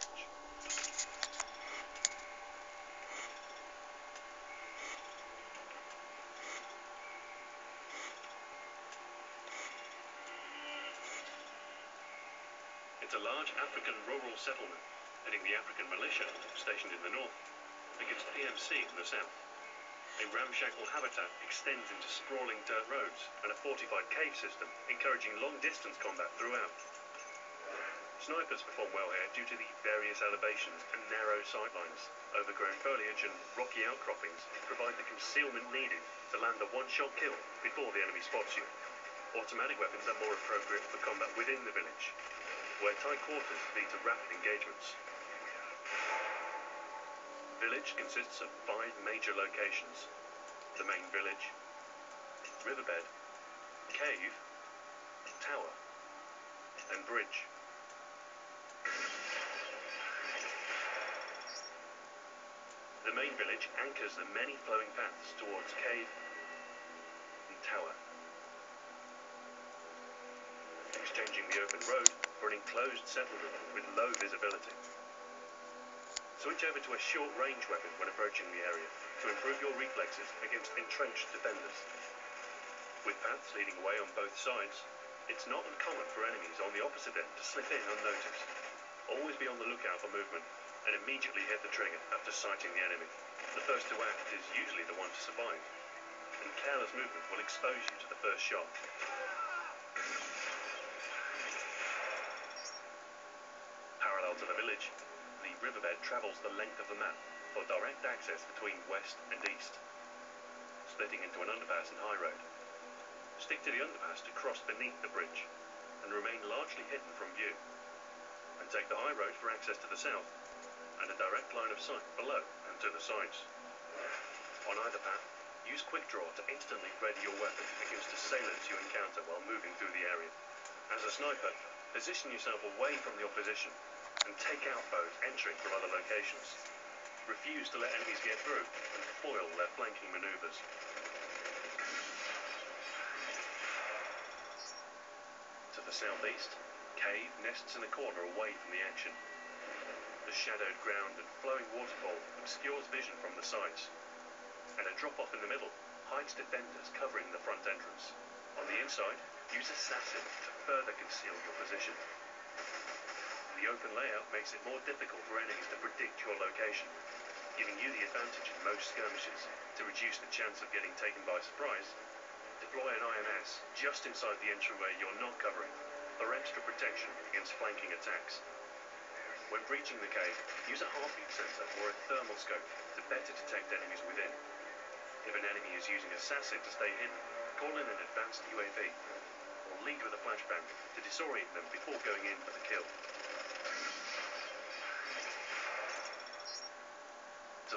It's a large African rural settlement, heading the African militia stationed in the north against PMC in the south. A ramshackle habitat extends into sprawling dirt roads and a fortified cave system, encouraging long-distance combat throughout. Snipers perform well here due to the various elevations and narrow sightlines. Overgrown foliage and rocky outcroppings provide the concealment needed to land a one-shot kill before the enemy spots you. Automatic weapons are more appropriate for combat within the village, where tight quarters lead to rapid engagements. The village consists of 5 major locations: the main village, riverbed, cave, tower, and bridge. The main village anchors the many flowing paths towards cave and tower, exchanging the open road for an enclosed settlement with low visibility. Switch over to a short-range weapon when approaching the area to improve your reflexes against entrenched defenders. With paths leading away on both sides, it's not uncommon for enemies on the opposite end to slip in unnoticed. Always be on the lookout for movement and immediately hit the trigger after sighting the enemy. The first to act is usually the one to survive, and careless movement will expose you to the first shot. Parallel to the village, the riverbed travels the length of the map for direct access between west and east, splitting into an underpass and high road. Stick to the underpass to cross beneath the bridge and remain largely hidden from view, and take the high road for access to the south and a direct line of sight below and to the sides. On either path, use quick draw to instantly ready your weapon against assailants you encounter while moving through the area. As a sniper, position yourself away from the opposition and take out foes entering from other locations. Refuse to let enemies get through and foil their flanking maneuvers. To the southeast, cave nests in a corner away from the action. The shadowed ground and flowing waterfall obscures vision from the sides, and a drop-off in the middle hides defenders covering the front entrance. On the inside, use assassin to further conceal your position. The open layout makes it more difficult for enemies to predict your location, giving you the advantage in most skirmishes. To reduce the chance of getting taken by surprise, deploy an IMS just inside the entryway you're not covering for extra protection against flanking attacks. When breaching the cave, use a heartbeat sensor or a thermal scope to better detect enemies within. If an enemy is using assassin to stay hidden, call in an advanced UAV, or lead with a flashbang to disorient them before going in for the kill.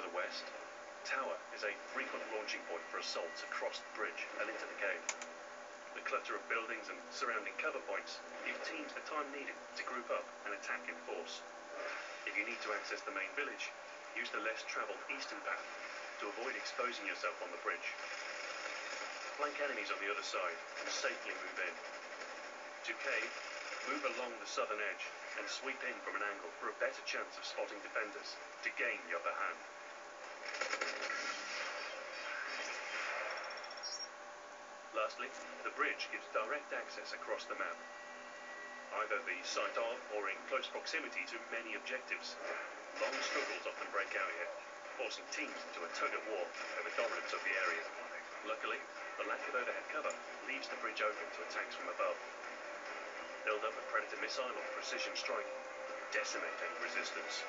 To the west, Tower is a frequent launching point for assaults across the bridge and into the cave. The clutter of buildings and surrounding cover points give teams the time needed to group up and attack in force. If you need to access the main village, use the less travelled eastern path to avoid exposing yourself on the bridge. Flank enemies on the other side and safely move in. To cave, move along the southern edge and sweep in from an angle for a better chance of spotting defenders to gain the upper hand. Lastly, the bridge gives direct access across the map, either the site of or in close proximity to many objectives. Long struggles often break out here, forcing teams into a tug-of-war over dominance of the area. Luckily, the lack of overhead cover leaves the bridge open to attacks from above. Build up a Predator missile or precision strike, decimate any resistance.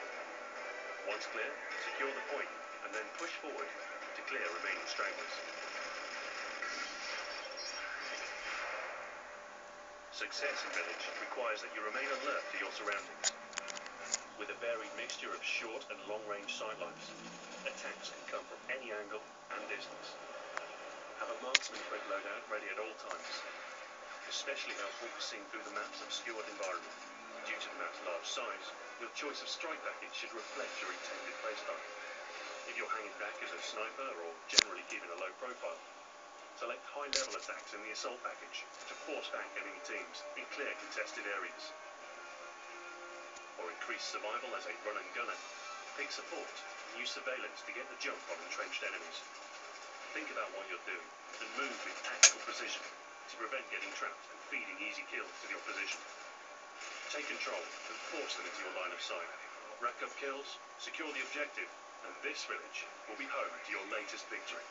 Once clear, secure the point, and then push forward to clear remaining stragglers. Success in village requires that you remain alert to your surroundings. With a varied mixture of short and long-range sightlines, attacks can come from any angle and distance. Have a marksman-equipped loadout ready at all times, especially helpful for seeing through the map's obscured environment. Due to the map's large size, your choice of strike package should reflect your intended playstyle. If you're hanging back as a sniper or generally keeping a low profile, select high-level attacks in the assault package to force back enemy teams in clear contested areas. Or in increase survival as a run and gunner. Pick support and use surveillance to get the jump on entrenched enemies. Think about what you're doing and move with tactical precision to prevent getting trapped and feeding easy kills to the opposition. Take control and force them into your line of sight. Rack up kills, secure the objective, and this village will be home to your latest victory.